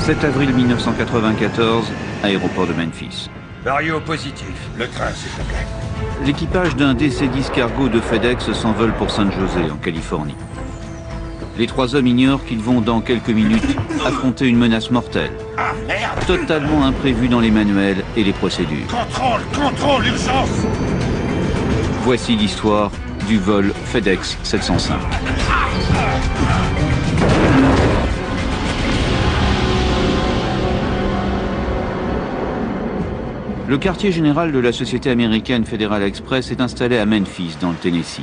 7 avril 1994, aéroport de Memphis. Vario positif. Le train, s'il te plaît. L'équipage d'un DC-10 cargo de FedEx s'envole pour San José, en Californie. Les trois hommes ignorent qu'ils vont dans quelques minutes affronter une menace mortelle, Ah, merde! totalement imprévue dans les manuels et les procédures. Contrôle, urgence! Voici l'histoire du vol FedEx 705. Le quartier général de la société américaine Federal Express est installé à Memphis, dans le Tennessee.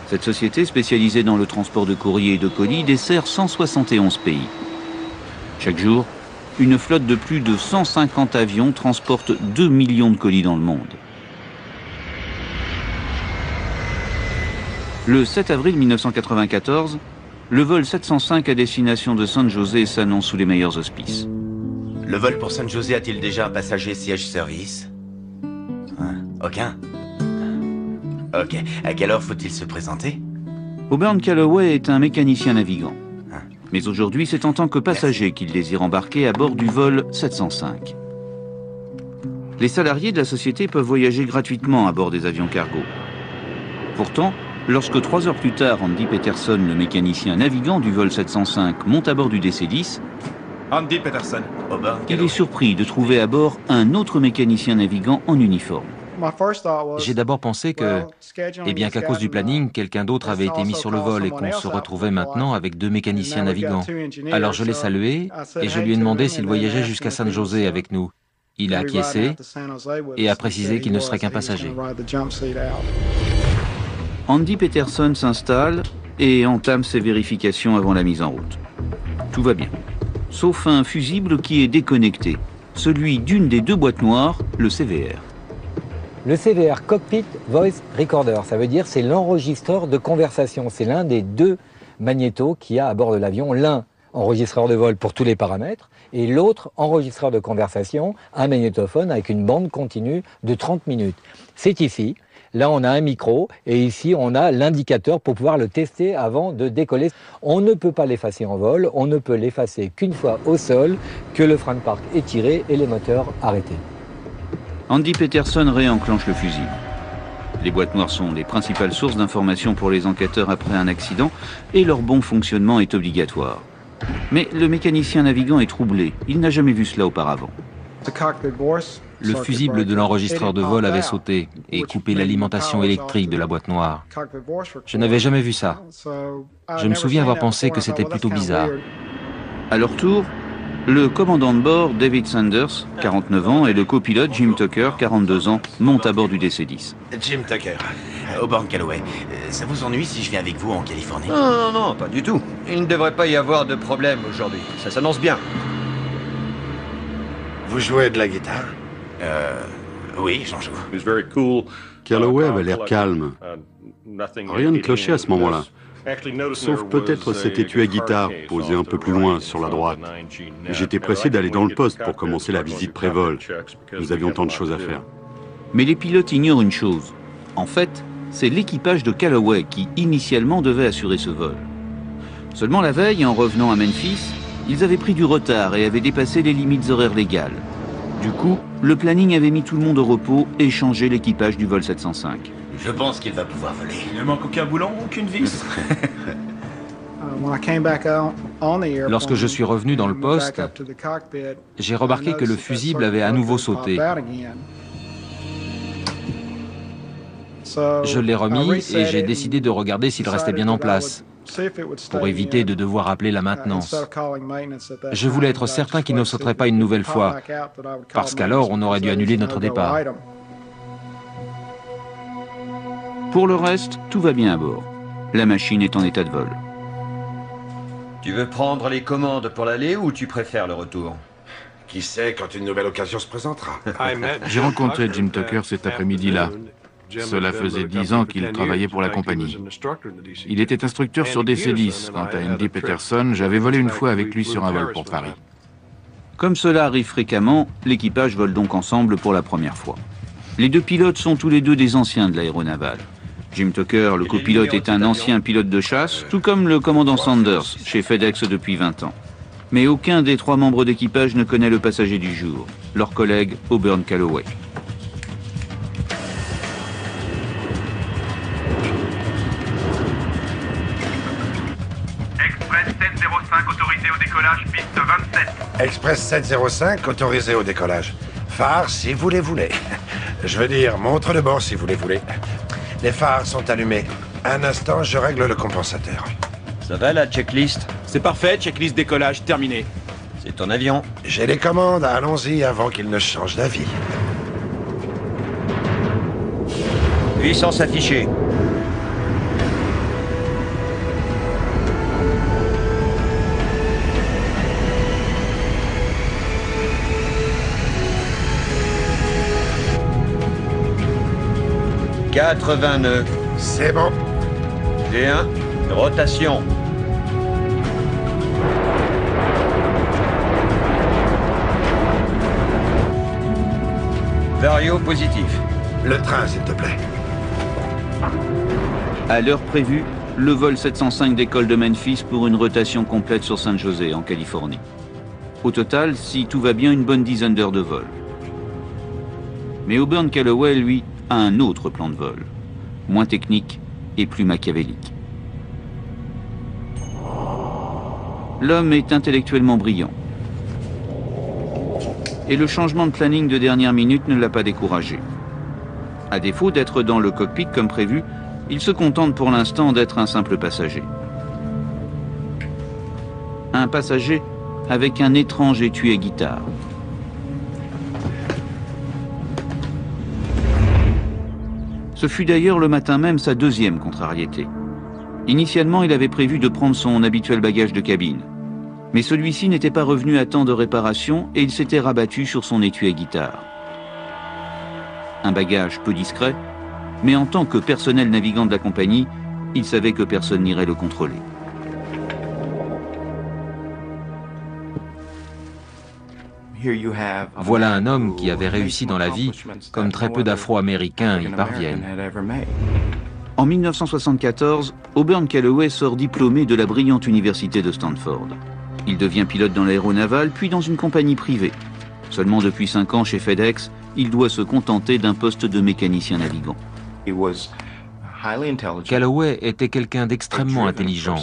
Cette société, spécialisée dans le transport de courrier et de colis, dessert 171 pays. Chaque jour, une flotte de plus de 150 avions transporte 2 millions de colis dans le monde. Le 7 avril 1994, le vol 705 à destination de San José s'annonce sous les meilleurs auspices. Le vol pour San José a-t-il déjà un passager siège service? Aucun? Ok. À quelle heure faut-il se présenter? Auburn Calloway est un mécanicien navigant. Mais aujourd'hui, c'est en tant que passager qu'il désire embarquer à bord du vol 705. Les salariés de la société peuvent voyager gratuitement à bord des avions cargo. Pourtant, lorsque 3 heures plus tard, Andy Peterson, le mécanicien navigant du vol 705, monte à bord du DC-10, Andy Peterson. il est surpris de trouver à bord un autre mécanicien navigant en uniforme. J'ai d'abord pensé que, eh bien qu'à cause du planning, quelqu'un d'autre avait été mis sur le vol et qu'on se retrouvait maintenant avec 2 mécaniciens navigants. Alors je l'ai salué et je lui ai demandé s'il voyageait jusqu'à San José avec nous. Il a acquiescé et a précisé qu'il ne serait qu'un passager. Andy Peterson s'installe et entame ses vérifications avant la mise en route. Tout va bien, sauf un fusible qui est déconnecté, celui d'une des 2 boîtes noires, le CVR. Le CVR, Cockpit Voice Recorder, ça veut dire c'est l'enregistreur de conversation. C'est l'un des 2 magnétos qu'il y a à bord de l'avion. L'un, enregistreur de vol pour tous les paramètres, et l'autre, enregistreur de conversation, un magnétophone avec une bande continue de 30 minutes. C'est ici. Là, on a un micro et ici, on a l'indicateur pour pouvoir le tester avant de décoller. On ne peut pas l'effacer en vol, on ne peut l'effacer qu'une fois au sol, que le frein de parc est tiré et les moteurs arrêtés. Andy Peterson réenclenche le fusible. Les boîtes noires sont les principales sources d'informations pour les enquêteurs après un accident et leur bon fonctionnement est obligatoire. Mais le mécanicien navigant est troublé, il n'a jamais vu cela auparavant. Le fusible de l'enregistreur de vol avait sauté et coupé l'alimentation électrique de la boîte noire. Je n'avais jamais vu ça. Je me souviens avoir pensé que c'était plutôt bizarre. À leur tour, le commandant de bord, David Sanders, 49 ans, et le copilote, Jim Tucker, 42 ans, montent à bord du DC-10. Jim Tucker. Auburn Calloway. Ça vous ennuie si je viens avec vous en Californie? Non, pas du tout. Il ne devrait pas y avoir de problème aujourd'hui. Ça s'annonce bien. Vous jouez de la guitare? Oui, j'en joue. Calloway avait l'air calme. Rien ne clochait à ce moment-là. Sauf peut-être cet étui à guitare posé un peu plus loin sur la droite. J'étais pressé d'aller dans le poste pour commencer la visite pré-vol. Nous avions tant de choses à faire. Mais les pilotes ignorent une chose. En fait, c'est l'équipage de Calloway qui, initialement, devait assurer ce vol. Seulement la veille, en revenant à Memphis, ils avaient pris du retard et avaient dépassé les limites horaires légales. Du coup, le planning avait mis tout le monde au repos et changé l'équipage du vol 705. Je pense qu'il va pouvoir voler. Il ne manque aucun boulon, aucune vis. Lorsque je suis revenu dans le poste, j'ai remarqué que le fusible avait à nouveau sauté. Je l'ai remis et j'ai décidé de regarder s'il restait bien en place, pour éviter de devoir appeler la maintenance. Je voulais être certain qu'il ne sauterait pas une nouvelle fois, parce qu'alors on aurait dû annuler notre départ. Pour le reste, tout va bien à bord. La machine est en état de vol. Tu veux prendre les commandes pour l'aller ou tu préfères le retour? Qui sait quand une nouvelle occasion se présentera? J'ai rencontré Jim Tucker cet après-midi-là. Cela faisait 10 ans qu'il travaillait pour la compagnie. Il était instructeur sur DC-10. Quant à Andy Peterson, j'avais volé une fois avec lui sur un vol pour Paris. Comme cela arrive fréquemment, l'équipage vole donc ensemble pour la première fois. Les 2 pilotes sont tous les 2 des anciens de l'aéronavale. Jim Tucker, le copilote, est un ancien pilote de chasse, tout comme le commandant Sanders, chez FedEx depuis 20 ans. Mais aucun des 3 membres d'équipage ne connaît le passager du jour, leur collègue Auburn Calloway. Express 705 autorisé au décollage, piste 27. Express 705 autorisé au décollage. Phare si vous les voulez. Je veux dire, montre de bord si vous les voulez. Les phares sont allumés. Un instant, je règle le compensateur. Ça va la checklist? C'est parfait, checklist décollage terminée. C'est ton avion. J'ai les commandes, allons-y avant qu'il ne change d'avis. Puissance affichée. « 80 nœuds. C'est bon. G1, rotation. Vario positif. Le train, s'il te plaît. À l'heure prévue, le vol 705 décolle de Memphis pour une rotation complète sur San José, en Californie. Au total, si tout va bien, une bonne dizaine d'heures de vol. Mais Auburn Calloway, lui, a un autre plan de vol, moins technique et plus machiavélique. L'homme est intellectuellement brillant. Et le changement de planning de dernière minute ne l'a pas découragé. À défaut d'être dans le cockpit comme prévu, il se contente pour l'instant d'être un simple passager. Un passager avec un étrange étui à guitare. Ce fut d'ailleurs le matin même sa deuxième contrariété. Initialement, il avait prévu de prendre son habituel bagage de cabine. Mais celui-ci n'était pas revenu à temps de réparation et il s'était rabattu sur son étui à guitare. Un bagage peu discret, mais en tant que personnel navigant de la compagnie, il savait que personne n'irait le contrôler. Voilà un homme qui avait réussi dans la vie, comme très peu d'Afro-Américains y parviennent. En 1974, Auburn Calloway sort diplômé de la brillante université de Stanford. Il devient pilote dans l'aéronaval, puis dans une compagnie privée. Seulement depuis 5 ans chez FedEx, il doit se contenter d'un poste de mécanicien navigant. Calloway était quelqu'un d'extrêmement intelligent.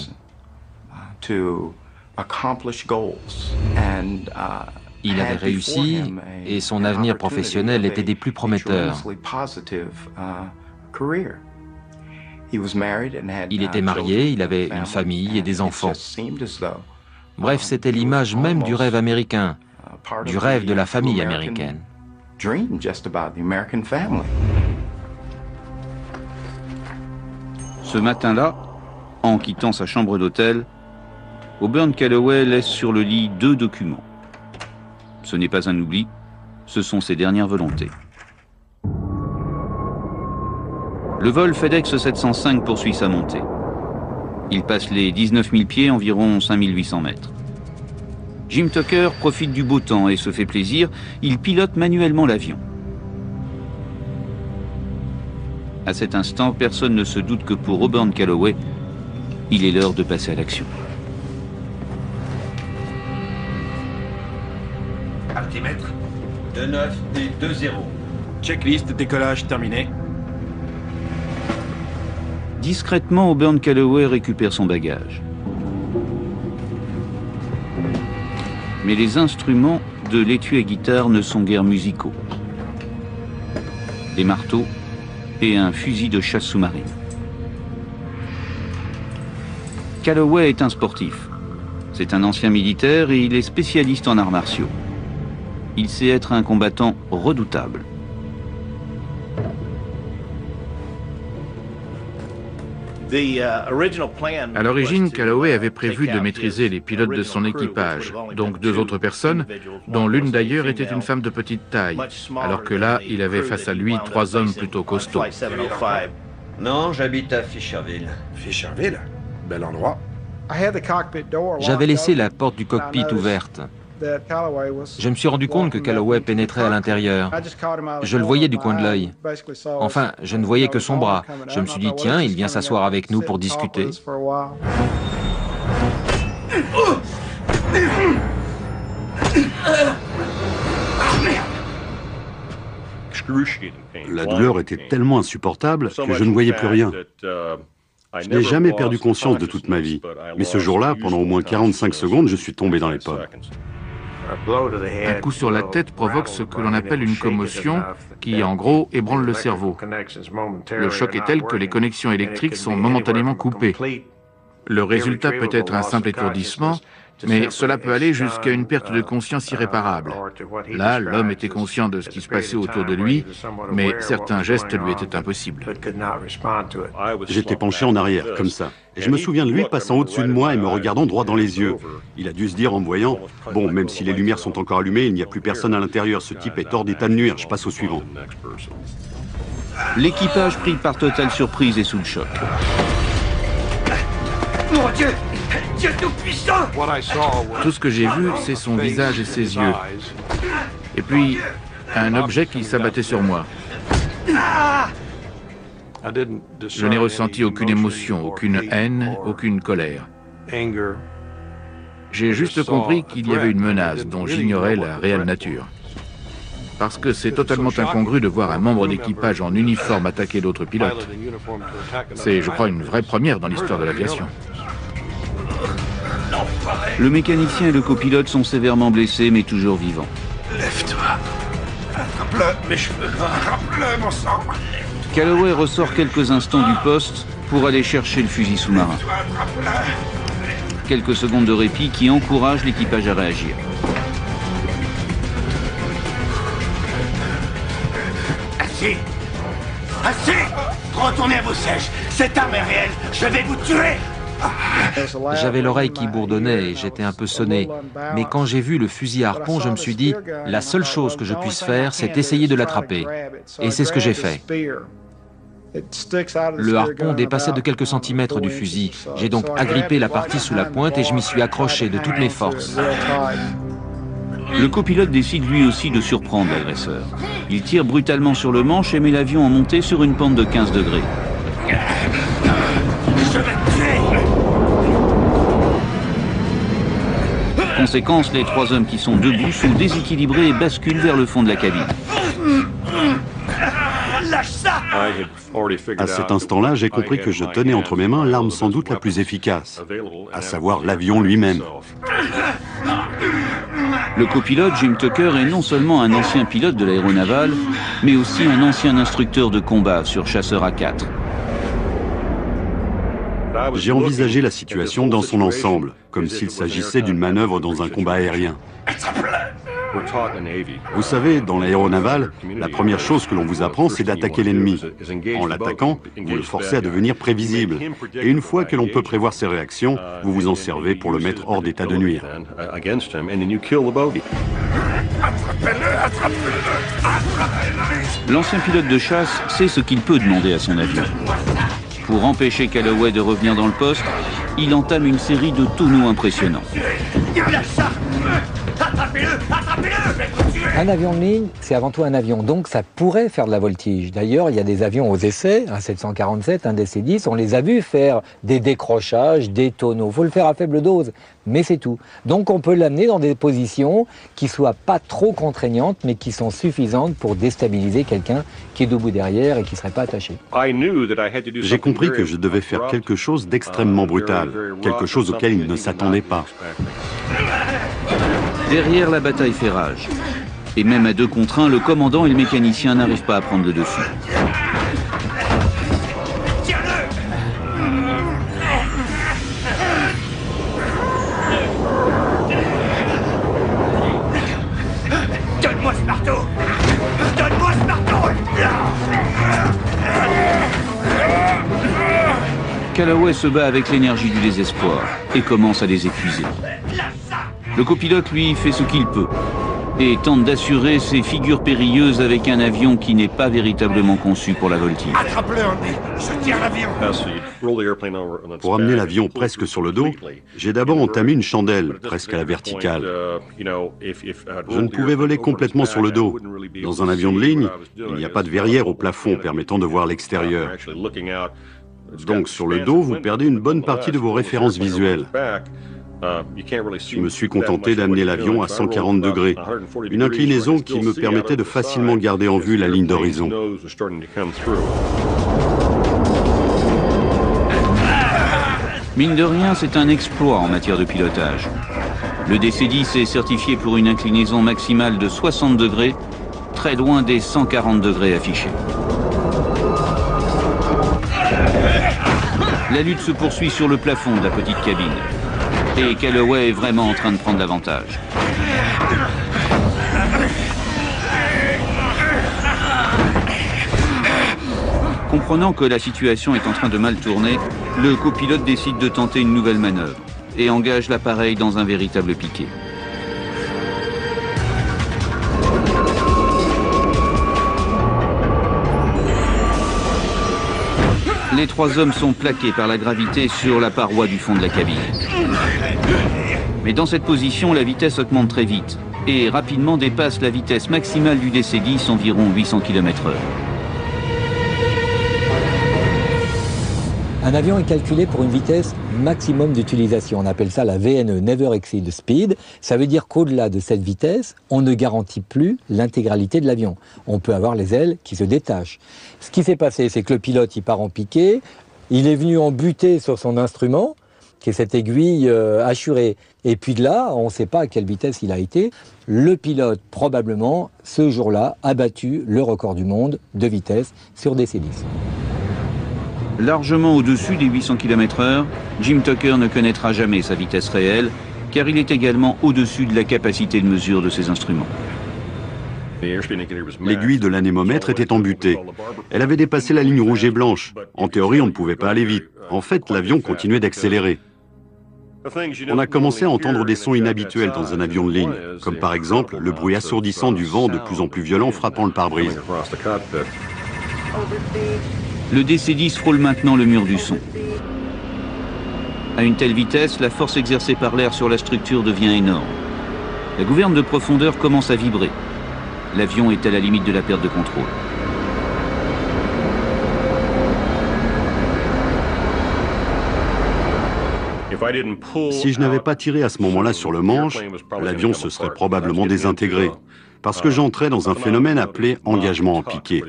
Il avait réussi et son avenir professionnel était des plus prometteurs. Il était marié, il avait une famille et des enfants. Bref, c'était l'image même du rêve américain, du rêve de la famille américaine. Ce matin-là, en quittant sa chambre d'hôtel, Auburn Calloway laisse sur le lit 2 documents. Ce n'est pas un oubli, ce sont ses dernières volontés. Le vol FedEx 705 poursuit sa montée. Il passe les 19 000 pieds, environ 5 800 mètres. Jim Tucker profite du beau temps et se fait plaisir, il pilote manuellement l'avion. À cet instant, personne ne se doute que pour Auburn Calloway, il est l'heure de passer à l'action. Altimètre. 29 et 20. Checklist décollage terminée. Discrètement, Auburn Calloway récupère son bagage. Mais les instruments de l'étui à guitare ne sont guère musicaux. Des marteaux et un fusil de chasse sous-marine. Calloway est un sportif. C'est un ancien militaire et il est spécialiste en arts martiaux. Il sait être un combattant redoutable. À l'origine, Calloway avait prévu de maîtriser les pilotes de son équipage, donc 2 autres personnes, dont l'une d'ailleurs était une femme de petite taille, alors que là, il avait face à lui 3 hommes plutôt costauds. Non, j'habite à Fisherville. Fisherville? Bel endroit. J'avais laissé la porte du cockpit ouverte. Je me suis rendu compte que Calloway pénétrait à l'intérieur. Je le voyais du coin de l'œil. Enfin, je ne voyais que son bras. Je me suis dit, tiens, il vient s'asseoir avec nous pour discuter. La douleur était tellement insupportable que je ne voyais plus rien. Je n'ai jamais perdu conscience de toute ma vie. Mais ce jour-là, pendant au moins 45 secondes, je suis tombé dans les pommes. Un coup sur la tête provoque ce que l'on appelle une commotion qui, en gros, ébranle le cerveau. Le choc est tel que les connexions électriques sont momentanément coupées. Le résultat peut être un simple étourdissement, mais cela peut aller jusqu'à une perte de conscience irréparable. Là, l'homme était conscient de ce qui se passait autour de lui, mais certains gestes lui étaient impossibles. J'étais penché en arrière, comme ça. Et je me souviens de lui passant au-dessus de moi et me regardant droit dans les yeux. Il a dû se dire en me voyant, « Bon, même si les lumières sont encore allumées, il n'y a plus personne à l'intérieur. Ce type est hors d'état de nuire, je passe au suivant. » L'équipage pris par totale surprise et sous le choc. Mon Dieu! Dieu tout-puissant! Tout ce que j'ai vu, c'est son visage et ses yeux. Et puis, un objet qui s'abattait sur moi. Je n'ai ressenti aucune émotion, aucune haine, aucune colère. J'ai juste compris qu'il y avait une menace dont j'ignorais la réelle nature. Parce que c'est totalement incongru de voir un membre d'équipage en uniforme attaquer d'autres pilotes. C'est, je crois, une vraie première dans l'histoire de l'aviation. Le mécanicien et le copilote sont sévèrement blessés, mais toujours vivants. Lève-toi. Attrape-le, mes cheveux. Attrape-le, mon sang. Calloway ressort quelques instants du poste pour aller chercher le fusil sous-marin. Quelques secondes de répit qui encouragent l'équipage à réagir. Assez! Assez! Retournez à vos sièges! Cette arme est réelle! Je vais vous tuer! J'avais l'oreille qui bourdonnait et j'étais un peu sonné. Mais quand j'ai vu le fusil à harpon, je me suis dit, la seule chose que je puisse faire, c'est essayer de l'attraper. Et c'est ce que j'ai fait. Le harpon dépassait de quelques centimètres du fusil. J'ai donc agrippé la partie sous la pointe et je m'y suis accroché de toutes mes forces. Le copilote décide lui aussi de surprendre l'agresseur. Il tire brutalement sur le manche et met l'avion en montée sur une pente de 15 degrés. Conséquence, les trois hommes qui sont debout sont déséquilibrés et basculent vers le fond de la cabine. Lâche ça! À cet instant-là, j'ai compris que je tenais entre mes mains l'arme sans doute la plus efficace, à savoir l'avion lui-même. Le copilote, Jim Tucker, est non seulement un ancien pilote de l'aéronavale, mais aussi un ancien instructeur de combat sur chasseur A4. J'ai envisagé la situation dans son ensemble, comme s'il s'agissait d'une manœuvre dans un combat aérien. Vous savez, dans l'aéronavale, la première chose que l'on vous apprend, c'est d'attaquer l'ennemi. En l'attaquant, vous le forcez à devenir prévisible. Et une fois que l'on peut prévoir ses réactions, vous vous en servez pour le mettre hors d'état de nuire. L'ancien pilote de chasse sait ce qu'il peut demander à son avion. Pour empêcher Calloway de revenir dans le poste, il entame une série de tonneaux impressionnants. Un avion de ligne, c'est avant tout un avion, donc ça pourrait faire de la voltige. D'ailleurs, il y a des avions aux essais, un 747, un DC-10, on les a vus faire des décrochages, des tonneaux. Il faut le faire à faible dose, mais c'est tout. Donc on peut l'amener dans des positions qui ne soient pas trop contraignantes, mais qui sont suffisantes pour déstabiliser quelqu'un qui est debout derrière et qui ne serait pas attaché. J'ai compris que je devais faire quelque chose d'extrêmement brutal, quelque chose auquel il ne s'attendait pas. Derrière, la bataille fait rage. Et même à 2 contre 1, le commandant et le mécanicien n'arrivent pas à prendre le dessus. Donne-moi ce marteau! Donne-moi ce marteau! Calloway se bat avec l'énergie du désespoir et commence à les épuiser. Le copilote, lui, fait ce qu'il peut et tente d'assurer ses figures périlleuses avec un avion qui n'est pas véritablement conçu pour la voltige. Attrape-le, Andy. Je tire l'avion. Pour amener l'avion presque sur le dos, j'ai d'abord entamé une chandelle, presque à la verticale. Je ne pouvais voler complètement sur le dos. Dans un avion de ligne, il n'y a pas de verrière au plafond permettant de voir l'extérieur. Donc sur le dos, vous perdez une bonne partie de vos références visuelles. Je me suis contenté d'amener l'avion à 140 degrés, une inclinaison qui me permettait de facilement garder en vue la ligne d'horizon. Mine de rien, c'est un exploit en matière de pilotage. Le DC-10 est certifié pour une inclinaison maximale de 60 degrés, très loin des 140 degrés affichés. La lutte se poursuit sur le plafond de la petite cabine. Et Calloway est vraiment en train de prendre l'avantage. Comprenant que la situation est en train de mal tourner, le copilote décide de tenter une nouvelle manœuvre et engage l'appareil dans un véritable piqué. Les trois hommes sont plaqués par la gravité sur la paroi du fond de la cabine. Mais dans cette position, la vitesse augmente très vite et rapidement dépasse la vitesse maximale du DC-10, environ 800 km/h. Un avion est calculé pour une vitesse maximum d'utilisation. On appelle ça la VNE, Never Exceed Speed. Ça veut dire qu'au-delà de cette vitesse, on ne garantit plus l'intégralité de l'avion. On peut avoir les ailes qui se détachent. Ce qui s'est passé, c'est que le pilote, il part en piqué, il est venu en buter sur son instrument, qui est cette aiguille hachurée. Et puis de là, on ne sait pas à quelle vitesse il a été. Le pilote, probablement, ce jour-là, a battu le record du monde de vitesse sur DC-10. Largement au-dessus des 800 km/h, Jim Tucker ne connaîtra jamais sa vitesse réelle, car il est également au-dessus de la capacité de mesure de ses instruments. L'aiguille de l'anémomètre était embutée. Elle avait dépassé la ligne rouge et blanche. En théorie, on ne pouvait pas aller vite. En fait, l'avion continuait d'accélérer. On a commencé à entendre des sons inhabituels dans un avion de ligne, comme par exemple le bruit assourdissant du vent de plus en plus violent frappant le pare-brise. Le DC-10 frôle maintenant le mur du son. À une telle vitesse, la force exercée par l'air sur la structure devient énorme. La gouverne de profondeur commence à vibrer. L'avion est à la limite de la perte de contrôle. Si je n'avais pas tiré à ce moment-là sur le manche, l'avion se serait probablement désintégré, parce que j'entrais dans un phénomène appelé engagement en piqué.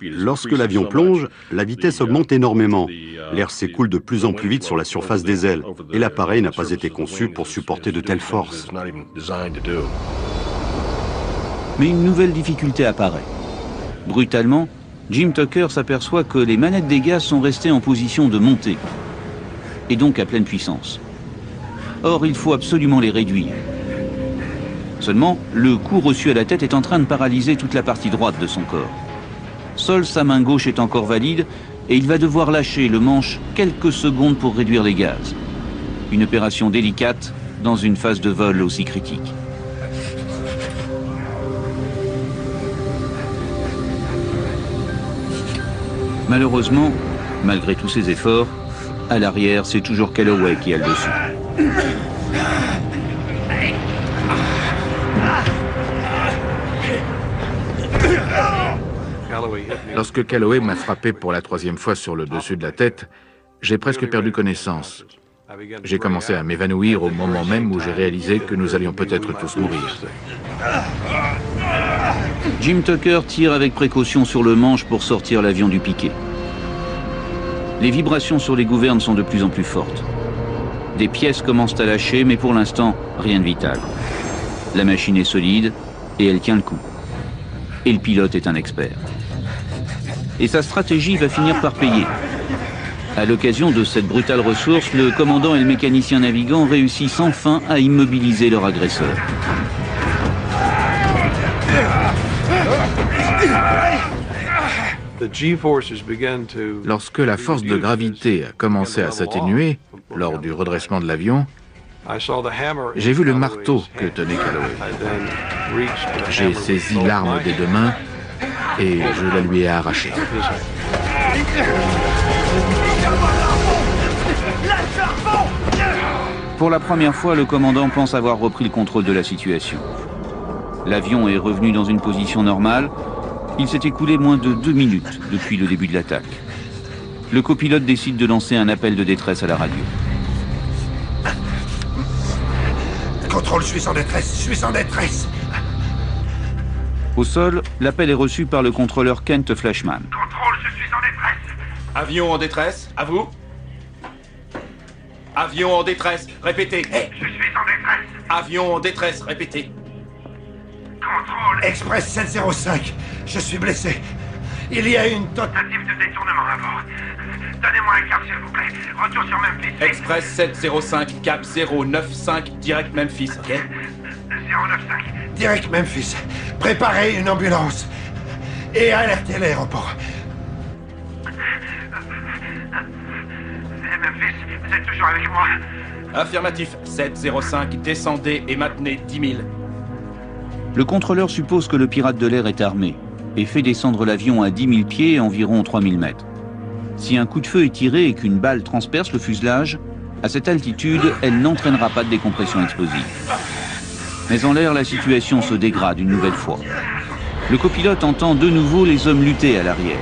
Lorsque l'avion plonge, la vitesse augmente énormément. L'air s'écoule de plus en plus vite sur la surface des ailes, et l'appareil n'a pas été conçu pour supporter de telles forces. Mais une nouvelle difficulté apparaît. Brutalement, Jim Tucker s'aperçoit que les manettes des gaz sont restées en position de montée, et donc à pleine puissance. Or, il faut absolument les réduire. Seulement, le coup reçu à la tête est en train de paralyser toute la partie droite de son corps. Seule sa main gauche est encore valide et il va devoir lâcher le manche quelques secondes pour réduire les gaz. Une opération délicate dans une phase de vol aussi critique. Malheureusement, malgré tous ses efforts, à l'arrière, c'est toujours Calloway qui a le dessus. Lorsque Calloway m'a frappé pour la troisième fois sur le dessus de la tête, j'ai presque perdu connaissance. J'ai commencé à m'évanouir au moment même où j'ai réalisé que nous allions peut-être tous mourir. Jim Tucker tire avec précaution sur le manche pour sortir l'avion du piqué. Les vibrations sur les gouvernes sont de plus en plus fortes. Des pièces commencent à lâcher, mais pour l'instant, rien de vital. La machine est solide et elle tient le coup. Et le pilote est un expert. Et sa stratégie va finir par payer. À l'occasion de cette brutale ressource, le commandant et le mécanicien navigant réussissent enfin à immobiliser leur agresseur. Lorsque la force de gravité a commencé à s'atténuer, lors du redressement de l'avion, j'ai vu le marteau que tenait Calloway. J'ai saisi l'arme des deux mains et je la lui ai arrachée. Pour la première fois, le commandant pense avoir repris le contrôle de la situation. L'avion est revenu dans une position normale. Il s'est écoulé moins de 2 minutes depuis le début de l'attaque. Le copilote décide de lancer un appel de détresse à la radio. Contrôle, je suis en détresse, je suis en détresse. Au sol, l'appel est reçu par le contrôleur Kent Flashman. Contrôle, je suis en détresse. Avion en détresse, à vous. Avion en détresse, répétez. Je suis en détresse. Avion en détresse, répétez. Contrôle. Express 705, je suis blessé. Il y a une Tentative de détournement à bord. Donnez-moi un cap, s'il vous plaît. Retour sur Memphis. Express 705, cap 095, direct Memphis, ok? 095. direct Memphis. Préparez une ambulance. Et alertez l'aéroport. Memphis, vous êtes toujours avec moi? Affirmatif, 705, descendez et maintenez 10 000. Le contrôleur suppose que le pirate de l'air est armé et fait descendre l'avion à 10 000 pieds, environ 3 000 mètres. Si un coup de feu est tiré et qu'une balle transperce le fuselage, à cette altitude, elle n'entraînera pas de décompression explosive. Mais en l'air, la situation se dégrade une nouvelle fois. Le copilote entend de nouveau les hommes lutter à l'arrière.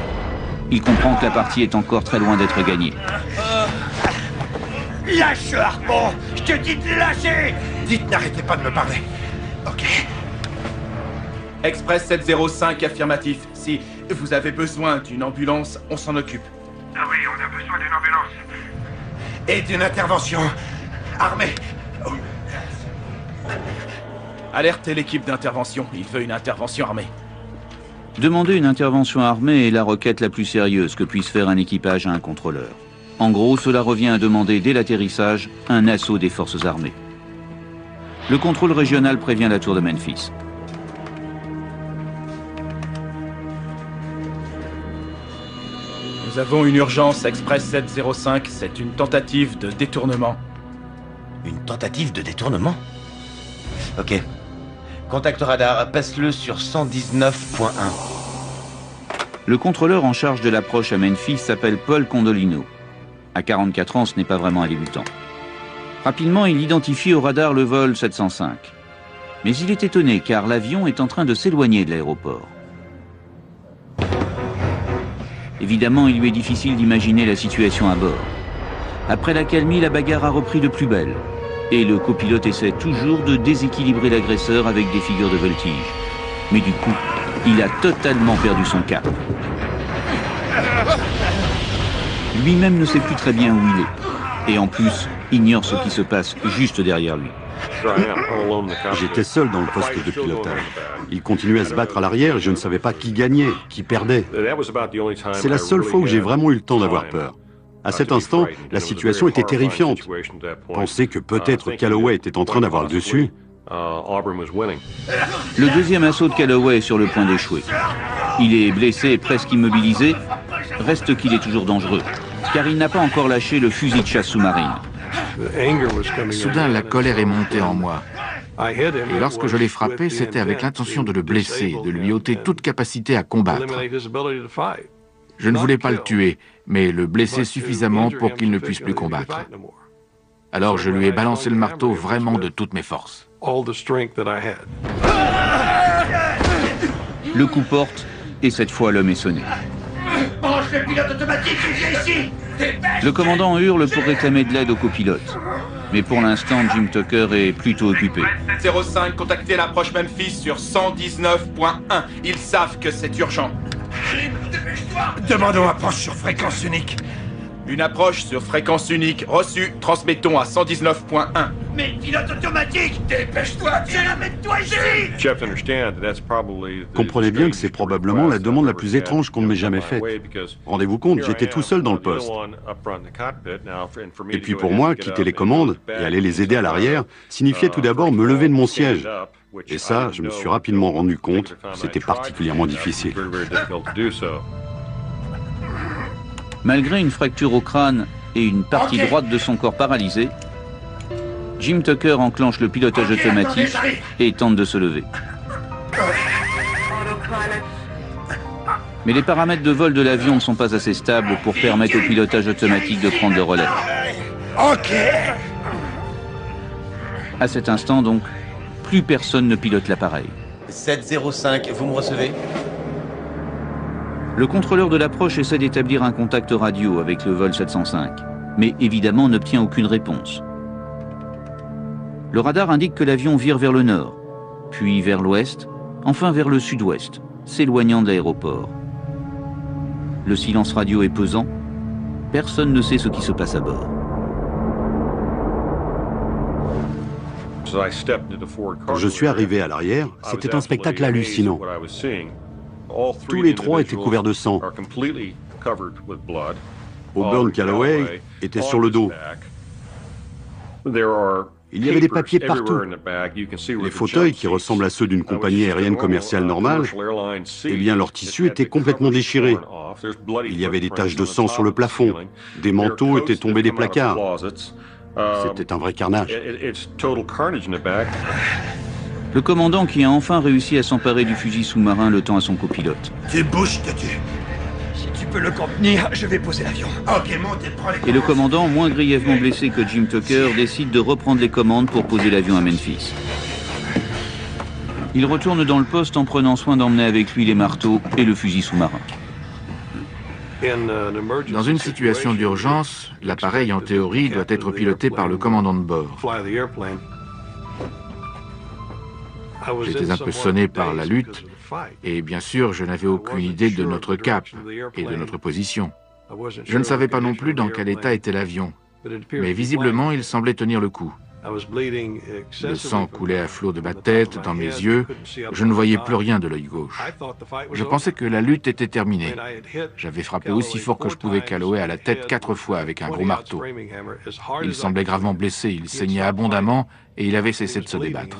Il comprend que la partie est encore très loin d'être gagnée. Lâche le harpon! Je te dis de lâcher! Dites, n'arrêtez pas de me parler. Ok. Express 705, affirmatif. Si vous avez besoin d'une ambulance, on s'en occupe. Ah oui, on a besoin d'une ambulance. Et d'une intervention armée. Alertez l'équipe d'intervention. Il veut une intervention armée. Demander une intervention armée est la requête la plus sérieuse que puisse faire un équipage à un contrôleur. En gros, cela revient à demander dès l'atterrissage un assaut des forces armées. Le contrôle régional prévient la tour de Memphis. Nous avons une urgence, Express 705. C'est une tentative de détournement. Une tentative de détournement? Ok. Contact radar, passe-le sur 119.1. Le contrôleur en charge de l'approche à Memphis s'appelle Paul Condolino. À 44 ans, ce n'est pas vraiment un débutant. Rapidement, il identifie au radar le vol 705. Mais il est étonné car l'avion est en train de s'éloigner de l'aéroport. Évidemment, il lui est difficile d'imaginer la situation à bord. Après l'accalmie, la bagarre a repris de plus belle. Et le copilote essaie toujours de déséquilibrer l'agresseur avec des figures de voltige. Mais du coup, il a totalement perdu son cap. Lui-même ne sait plus très bien où il est. Et en plus, ignore ce qui se passe juste derrière lui. J'étais seul dans le poste de pilotage. Ils continuaient à se battre à l'arrière et je ne savais pas qui gagnait, qui perdait. C'est la seule fois où j'ai vraiment eu le temps d'avoir peur. À cet instant, la situation était terrifiante. Penser que peut-être Calloway était en train d'avoir le dessus. Le deuxième assaut de Calloway est sur le point d'échouer. Il est blessé et presque immobilisé, reste qu'il est toujours dangereux, car il n'a pas encore lâché le fusil de chasse sous-marine. Soudain, la colère est montée en moi. Et lorsque je l'ai frappé, c'était avec l'intention de le blesser, de lui ôter toute capacité à combattre. Je ne voulais pas le tuer, mais le blesser suffisamment pour qu'il ne puisse plus combattre. Alors je lui ai balancé le marteau vraiment de toutes mes forces. Le coup porte, et cette fois l'homme est sonné. Branche le pilote automatique, viens ici! Le commandant hurle pour réclamer de l'aide au copilote. Mais pour l'instant, Jim Tucker est plutôt occupé. 05, contactez l'approche Memphis sur 119.1. Ils savent que c'est urgent. Demandons approche sur fréquence unique. Une approche sur fréquence unique reçue. Transmettons à 119.1. Mais pilote automatique, dépêche-toi, tiens, mets-toi ici! Comprenez bien que c'est probablement la demande la plus étrange qu'on ne m'ait jamais faite. Rendez-vous compte, j'étais tout seul dans le poste. Et puis pour moi, quitter les commandes et aller les aider à l'arrière signifiait tout d'abord me lever de mon siège. Et ça, je me suis rapidement rendu compte que c'était particulièrement difficile. Malgré une fracture au crâne et une partie droite de son corps paralysée, Jim Tucker enclenche le pilotage automatique et tente de se lever. Mais les paramètres de vol de l'avion ne sont pas assez stables pour permettre au pilotage automatique de prendre le relais. À cet instant donc, plus personne ne pilote l'appareil. 705, vous me recevez? Le contrôleur de l'approche essaie d'établir un contact radio avec le vol 705, mais évidemment n'obtient aucune réponse. Le radar indique que l'avion vire vers le nord, puis vers l'ouest, enfin vers le sud-ouest, s'éloignant de l'aéroport. Le silence radio est pesant. Personne ne sait ce qui se passe à bord. Quand je suis arrivé à l'arrière, c'était un spectacle hallucinant. Tous les trois étaient couverts de sang. Auburn Calloway était sur le dos. Il y avait des papiers partout. Les fauteuils, qui ressemblent à ceux d'une compagnie aérienne commerciale normale, eh bien leur tissu était complètement déchiré. Il y avait des taches de sang sur le plafond. Des manteaux étaient tombés des placards. C'était un vrai carnage. Le commandant qui a enfin réussi à s'emparer du fusil sous-marin le tend à son copilote. Tu bouges, te tue. Si tu peux le contenir, je vais poser l'avion. Ok, monte et prends les... Et le commandant, moins grièvement blessé que Jim Tucker, décide de reprendre les commandes pour poser l'avion à Memphis. Il retourne dans le poste en prenant soin d'emmener avec lui les marteaux et le fusil sous-marin. Dans une situation d'urgence, l'appareil en théorie doit être piloté par le commandant de bord. J'étais un peu sonné par la lutte et bien sûr je n'avais aucune idée de notre cap et de notre position. Je ne savais pas non plus dans quel état était l'avion, mais visiblement il semblait tenir le coup. Le sang coulait à flots de ma tête, dans mes yeux. Je ne voyais plus rien de l'œil gauche. Je pensais que la lutte était terminée. J'avais frappé aussi fort que je pouvais Calloway à la tête 4 fois avec un gros marteau. Il semblait gravement blessé, il saignait abondamment et il avait cessé de se débattre.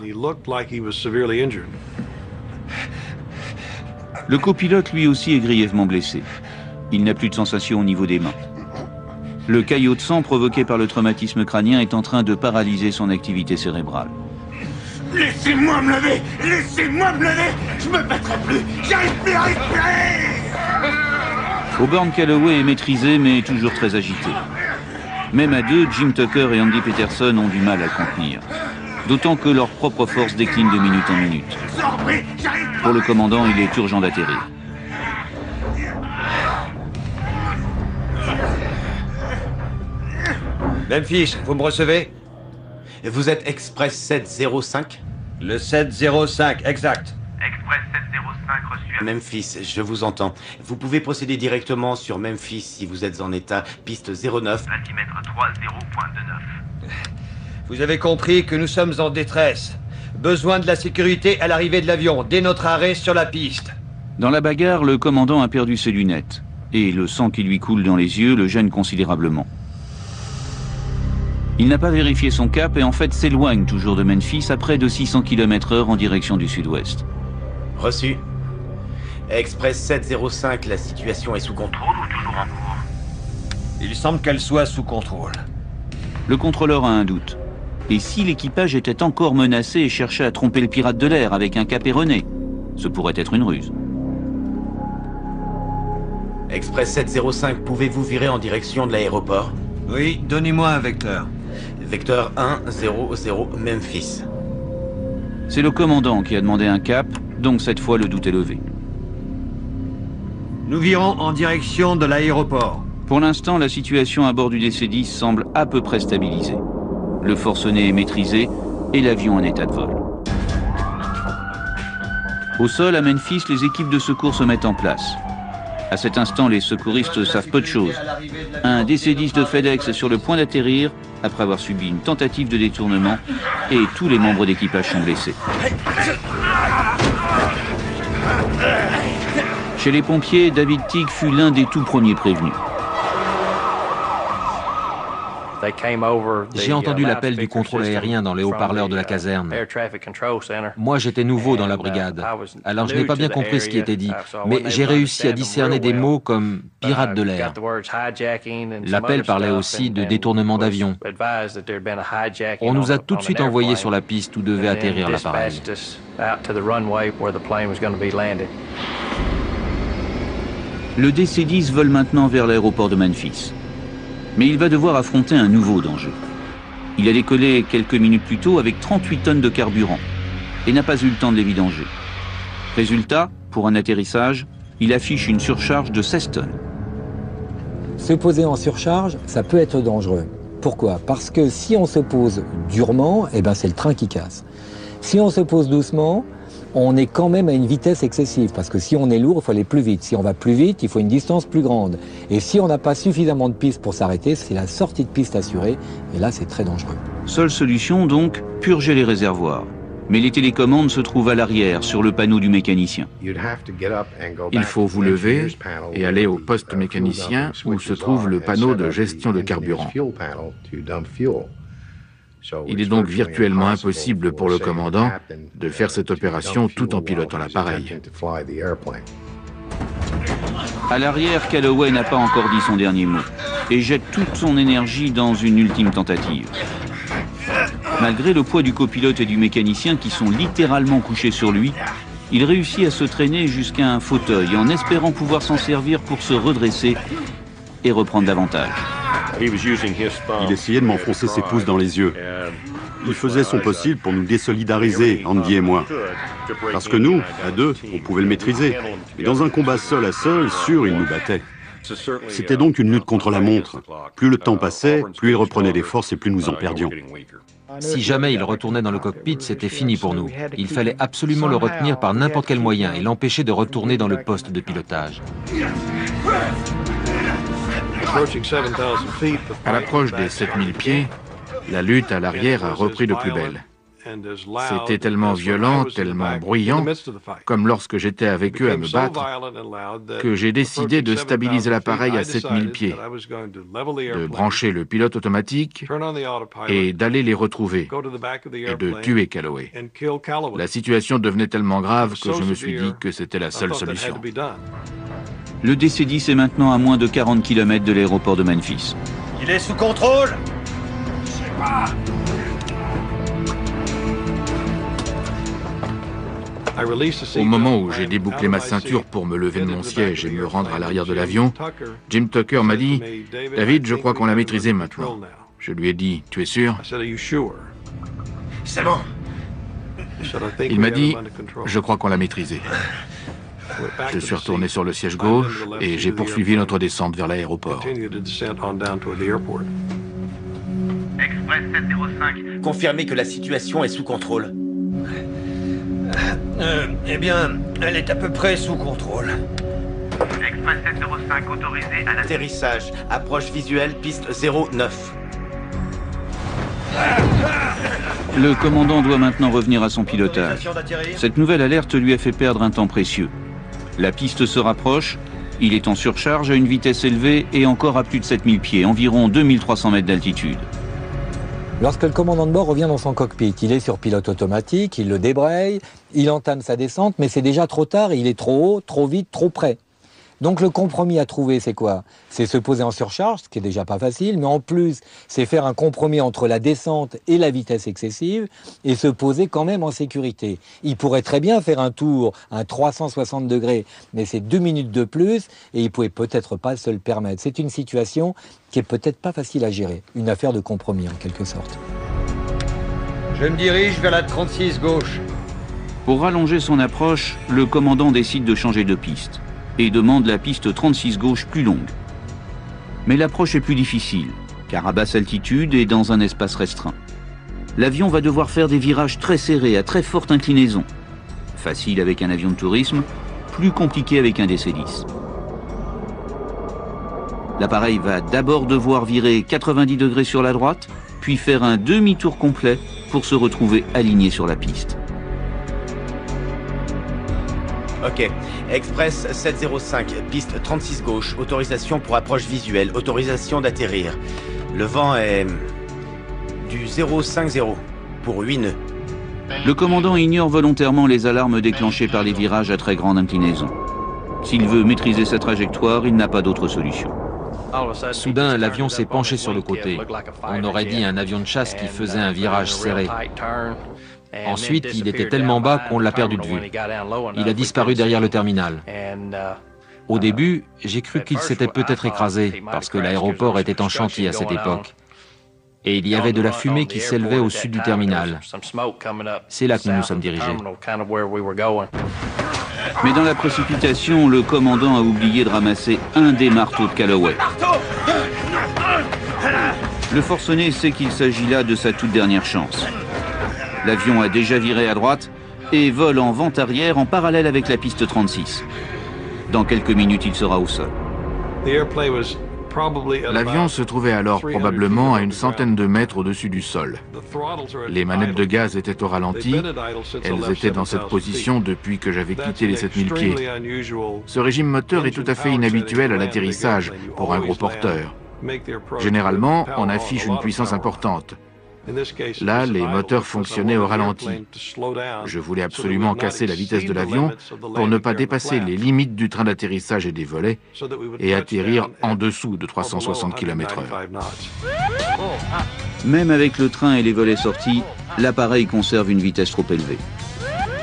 Le copilote lui aussi est grièvement blessé. Il n'a plus de sensation au niveau des mains. Le caillot de sang provoqué par le traumatisme crânien est en train de paralyser son activité cérébrale. Laissez-moi me lever! Laissez-moi me lever! Je me battrai plus! J'arrive plus à respirer! Auburn Calloway est maîtrisé mais toujours très agité. Même à deux, Jim Tucker et Andy Peterson ont du mal à le contenir. D'autant que leur propre force décline de minute en minute. Pour le commandant, il est urgent d'atterrir. Memphis, vous me recevez? Vous êtes Express 705? Le 705, exact. Express 705 reçu. Memphis, je vous entends. Vous pouvez procéder directement sur Memphis si vous êtes en état, piste 09. Altimètre 30.29. Vous avez compris que nous sommes en détresse. Besoin de la sécurité à l'arrivée de l'avion, dès notre arrêt sur la piste. Dans la bagarre, le commandant a perdu ses lunettes. Et le sang qui lui coule dans les yeux le gêne considérablement. Il n'a pas vérifié son cap et en fait s'éloigne toujours de Memphis à près de 600 km/h en direction du sud-ouest. Reçu. Express 705, la situation est sous contrôle ou toujours en cours? Il semble qu'elle soit sous contrôle. Le contrôleur a un doute. Et si l'équipage était encore menacé et cherchait à tromper le pirate de l'air avec un cap erroné? Ce pourrait être une ruse. Express 705, pouvez-vous virer en direction de l'aéroport? Oui, donnez-moi un vecteur. Vecteur 100 Memphis. C'est le commandant qui a demandé un cap, donc cette fois le doute est levé. Nous virons en direction de l'aéroport. Pour l'instant, la situation à bord du DC-10 semble à peu près stabilisée. Le forcené est maîtrisé et l'avion en état de vol. Au sol, à Memphis, les équipes de secours se mettent en place. À cet instant, les secouristes savent peu de choses. Un DC-10 de FedEx est sur le point d'atterrir après avoir subi une tentative de détournement et tous les membres d'équipage sont blessés. Chez les pompiers, David Teague fut l'un des tout premiers prévenus. J'ai entendu l'appel du contrôle aérien dans les haut-parleurs de la caserne. Moi, j'étais nouveau dans la brigade, alors je n'ai pas bien compris ce qui était dit, mais j'ai réussi à discerner des mots comme « pirate de l'air ». L'appel parlait aussi de détournement d'avion. On nous a tout de suite envoyés sur la piste où devait atterrir l'appareil. Le DC-10 vole maintenant vers l'aéroport de Memphis. Mais il va devoir affronter un nouveau danger. Il a décollé quelques minutes plus tôt avec 38 tonnes de carburant et n'a pas eu le temps de les vidanger. Résultat, pour un atterrissage, il affiche une surcharge de 16 tonnes. Se poser en surcharge, ça peut être dangereux. Pourquoi? Parce que si on se pose durement, eh ben c'est le train qui casse. Si on se pose doucement, on est quand même à une vitesse excessive, parce que si on est lourd, il faut aller plus vite. Si on va plus vite, il faut une distance plus grande. Et si on n'a pas suffisamment de pistes pour s'arrêter, c'est la sortie de piste assurée, et là c'est très dangereux. Seule solution donc, purger les réservoirs. Mais les télécommandes se trouvent à l'arrière, sur le panneau du mécanicien. Il faut vous lever et aller au poste mécanicien où se trouve le panneau de gestion de carburant. Il est donc virtuellement impossible pour le commandant de faire cette opération tout en pilotant l'appareil. À l'arrière, Calloway n'a pas encore dit son dernier mot et jette toute son énergie dans une ultime tentative. Malgré le poids du copilote et du mécanicien qui sont littéralement couchés sur lui, il réussit à se traîner jusqu'à un fauteuil en espérant pouvoir s'en servir pour se redresser et reprendre davantage. Il essayait de m'enfoncer ses pouces dans les yeux. Il faisait son possible pour nous désolidariser, Andy et moi. Parce que nous, à deux, on pouvait le maîtriser. Et dans un combat seul à seul, sûr, il nous battait. C'était donc une lutte contre la montre. Plus le temps passait, plus il reprenait des forces et plus nous en perdions. Si jamais il retournait dans le cockpit, c'était fini pour nous. Il fallait absolument le retenir par n'importe quel moyen et l'empêcher de retourner dans le poste de pilotage. À l'approche des 7000 pieds, la lutte à l'arrière a repris de plus belle. C'était tellement violent, tellement bruyant, comme lorsque j'étais avec eux à me battre, que j'ai décidé de stabiliser l'appareil à 7000 pieds, de brancher le pilote automatique et d'aller les retrouver et de tuer Calloway. La situation devenait tellement grave que je me suis dit que c'était la seule solution. Le DC-10 est maintenant à moins de 40 km de l'aéroport de Memphis. Il est sous contrôle. Au moment où j'ai débouclé ma ceinture pour me lever de mon siège et me rendre à l'arrière de l'avion, Jim Tucker m'a dit « David, je crois qu'on l'a maîtrisé maintenant. » Je lui ai dit « Tu es sûr ?» C'est bon. Il m'a dit « Je crois qu'on l'a maîtrisé. » Je suis retourné sur le siège gauche et j'ai poursuivi notre descente vers l'aéroport. Express 705. Confirmez que la situation est sous contrôle. Eh bien, elle est à peu près sous contrôle. Express 705 autorisé à la... Atterrissage, approche visuelle, piste 09. Le commandant doit maintenant revenir à son pilotage. Cette nouvelle alerte lui a fait perdre un temps précieux. La piste se rapproche, il est en surcharge à une vitesse élevée et encore à plus de 7000 pieds, environ 2300 mètres d'altitude. Lorsque le commandant de bord revient dans son cockpit, il est sur pilote automatique, il le débraye, il entame sa descente, mais c'est déjà trop tard, il est trop haut, trop vite, trop près. Donc le compromis à trouver, c'est quoi? C'est se poser en surcharge, ce qui est déjà pas facile, mais en plus, c'est faire un compromis entre la descente et la vitesse excessive et se poser quand même en sécurité. Il pourrait très bien faire un tour à 360 degrés, mais c'est 2 minutes de plus et il pouvait peut-être pas se le permettre. C'est une situation qui est peut-être pas facile à gérer, une affaire de compromis en quelque sorte. Je me dirige vers la 36 gauche. Pour rallonger son approche, le commandant décide de changer de piste et demande la piste 36 gauche plus longue. Mais l'approche est plus difficile, car à basse altitude et dans un espace restreint. L'avion va devoir faire des virages très serrés, à très forte inclinaison. Facile avec un avion de tourisme, plus compliqué avec un DC-10. L'appareil va d'abord devoir virer 90 degrés sur la droite, puis faire un demi-tour complet pour se retrouver aligné sur la piste. Ok. Express 705, piste 36 gauche, autorisation pour approche visuelle, autorisation d'atterrir. Le vent est du 050 pour 8 nœuds. Le commandant ignore volontairement les alarmes déclenchées par les virages à très grande inclinaison. S'il veut maîtriser sa trajectoire, il n'a pas d'autre solution. Soudain, l'avion s'est penché sur le côté. On aurait dit un avion de chasse qui faisait un virage serré. Ensuite, il était tellement bas qu'on l'a perdu de vue. Il a disparu derrière le terminal. Au début, j'ai cru qu'il s'était peut-être écrasé, parce que l'aéroport était en chantier à cette époque. Et il y avait de la fumée qui s'élevait au sud du terminal. C'est là que nous nous sommes dirigés. Mais dans la précipitation, le commandant a oublié de ramasser un des marteaux de Calloway. Le forcené sait qu'il s'agit là de sa toute dernière chance. L'avion a déjà viré à droite et vole en vent arrière en parallèle avec la piste 36. Dans quelques minutes, il sera au sol. L'avion se trouvait alors probablement à une centaine de mètres au-dessus du sol. Les manettes de gaz étaient au ralenti. Elles étaient dans cette position depuis que j'avais quitté les 7000 pieds. Ce régime moteur est tout à fait inhabituel à l'atterrissage pour un gros porteur. Généralement, on affiche une puissance importante. Là, les moteurs fonctionnaient au ralenti. Je voulais absolument casser la vitesse de l'avion pour ne pas dépasser les limites du train d'atterrissage et des volets et atterrir en dessous de 360 km/h. Même avec le train et les volets sortis, l'appareil conserve une vitesse trop élevée.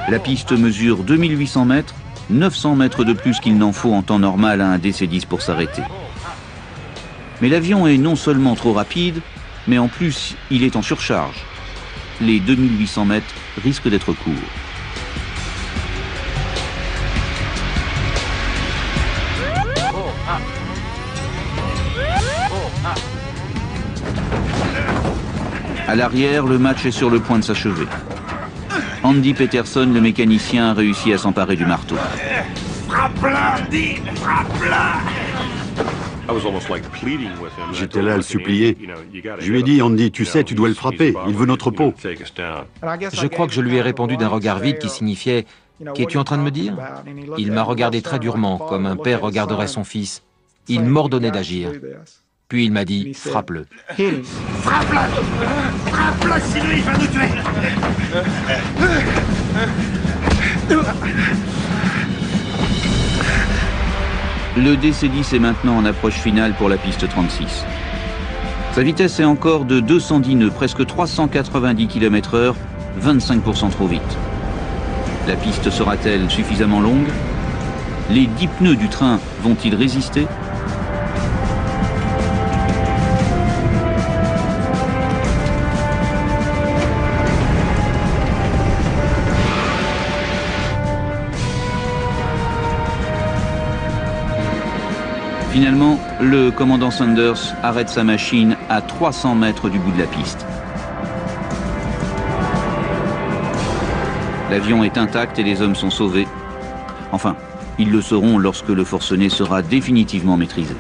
La piste mesure 2800 mètres, 900 mètres de plus qu'il n'en faut en temps normal à un DC-10 pour s'arrêter. Mais l'avion est non seulement trop rapide, mais en plus, il est en surcharge. Les 2800 mètres risquent d'être courts. À l'arrière, le match est sur le point de s'achever. Andy Peterson, le mécanicien, a réussi à s'emparer du marteau. Frappe-la, Andy, frappe-la! J'étais là à le supplier. Je lui ai dit, Andy, tu sais, tu dois le frapper, il veut notre peau. Je crois que je lui ai répondu d'un regard vide qui signifiait « Qu'es-tu en train de me dire ?» Il m'a regardé très durement, comme un père regarderait son fils. Il m'ordonnait d'agir. Puis il m'a dit « Frappe-le ». Frappe-la! Frappe-la, sinon il va nous tuer! Le DC-10 est maintenant en approche finale pour la piste 36. Sa vitesse est encore de 210 nœuds, presque 390 km/h, 25% trop vite. La piste sera-t-elle suffisamment longue? Les 10 pneus du train vont-ils résister? Finalement, le commandant Sanders arrête sa machine à 300 mètres du bout de la piste. L'avion est intact et les hommes sont sauvés. Enfin, ils le seront lorsque le forcené sera définitivement maîtrisé.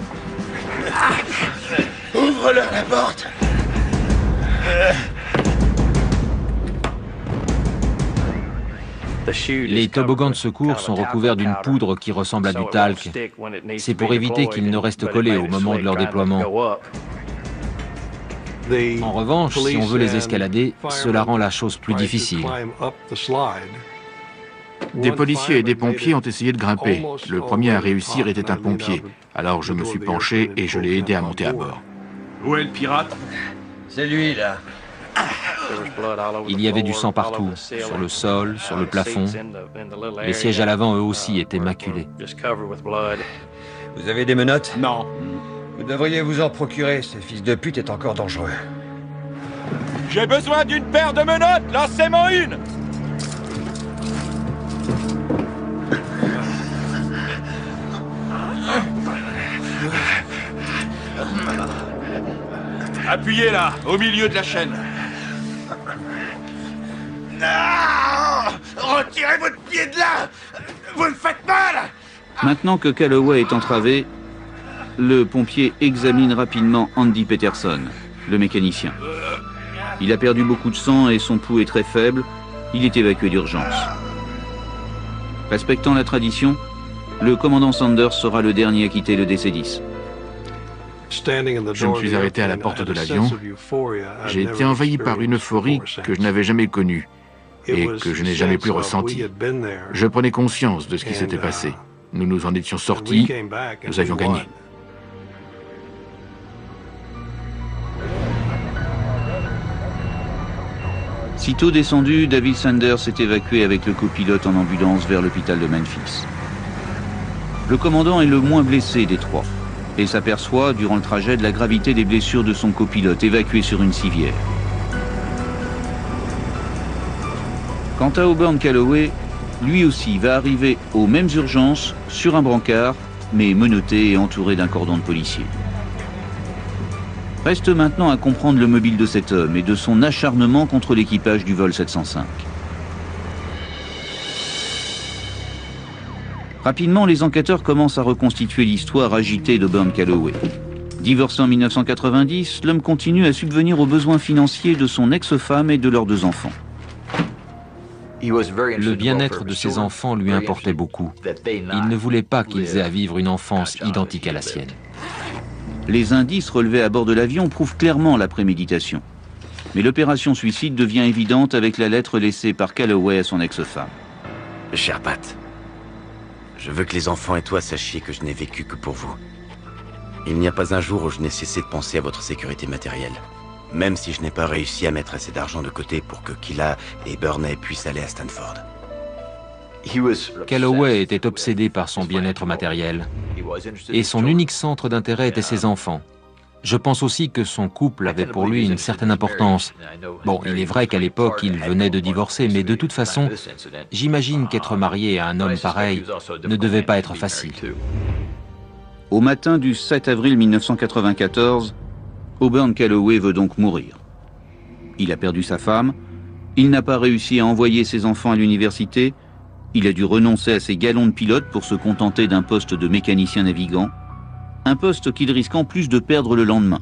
Ouvre-leur la porte! Les toboggans de secours sont recouverts d'une poudre qui ressemble à du talc. C'est pour éviter qu'ils ne restent collés au moment de leur déploiement. En revanche, si on veut les escalader, cela rend la chose plus difficile. Des policiers et des pompiers ont essayé de grimper. Le premier à réussir était un pompier. Alors je me suis penché et je l'ai aidé à monter à bord. Où est le pirate? C'est lui, là. Il y avait du sang partout, sur le sol, sur le plafond. Les sièges à l'avant, eux aussi, étaient maculés. Vous avez des menottes? Non. Vous devriez vous en procurer, ce fils de pute est encore dangereux. J'ai besoin d'une paire de menottes, lancez-moi une! Appuyez là, au milieu de la chaîne. Non! Retirez votre pied de là! Vous me faites mal! Maintenant que Calloway est entravé, le pompier examine rapidement Andy Peterson, le mécanicien. Il a perdu beaucoup de sang et son pouls est très faible. Il est évacué d'urgence. Respectant la tradition, le commandant Sanders sera le dernier à quitter le DC-10. Je me suis arrêté à la porte de l'avion. J'ai été envahi par une euphorie que je n'avais jamais connue et que je n'ai jamais plus ressentie. Je prenais conscience de ce qui s'était passé. Nous nous en étions sortis, nous avions gagné. Sitôt descendu, David Sanders est évacué avec le copilote en ambulance vers l'hôpital de Memphis. Le commandant est le moins blessé des trois et s'aperçoit durant le trajet de la gravité des blessures de son copilote évacué sur une civière. Quant à Auburn Calloway, lui aussi va arriver aux mêmes urgences sur un brancard, mais menotté et entouré d'un cordon de policiers. Reste maintenant à comprendre le mobile de cet homme et de son acharnement contre l'équipage du vol 705. Rapidement, les enquêteurs commencent à reconstituer l'histoire agitée d'Auburn Calloway. Divorcé en 1990, l'homme continue à subvenir aux besoins financiers de son ex-femme et de leurs 2 enfants. Le bien-être de ses enfants lui importait beaucoup. Il ne voulait pas qu'ils aient à vivre une enfance identique à la sienne. Les indices relevés à bord de l'avion prouvent clairement la préméditation. Mais l'opération suicide devient évidente avec la lettre laissée par Calloway à son ex-femme. Cher Pat, je veux que les enfants et toi sachiez que je n'ai vécu que pour vous. Il n'y a pas un jour où je n'ai cessé de penser à votre sécurité matérielle. Même si je n'ai pas réussi à mettre assez d'argent de côté pour que Killa et Burney puissent aller à Stanford. Calloway était obsédé par son bien-être matériel. Et son unique centre d'intérêt était ses enfants. Je pense aussi que son couple avait pour lui une certaine importance. Bon, il est vrai qu'à l'époque, il venait de divorcer, mais de toute façon, j'imagine qu'être marié à un homme pareil ne devait pas être facile. Au matin du 7 avril 1994, Auburn Calloway veut donc mourir. Il a perdu sa femme, il n'a pas réussi à envoyer ses enfants à l'université, il a dû renoncer à ses galons de pilote pour se contenter d'un poste de mécanicien navigant, un poste qu'il risque en plus de perdre le lendemain.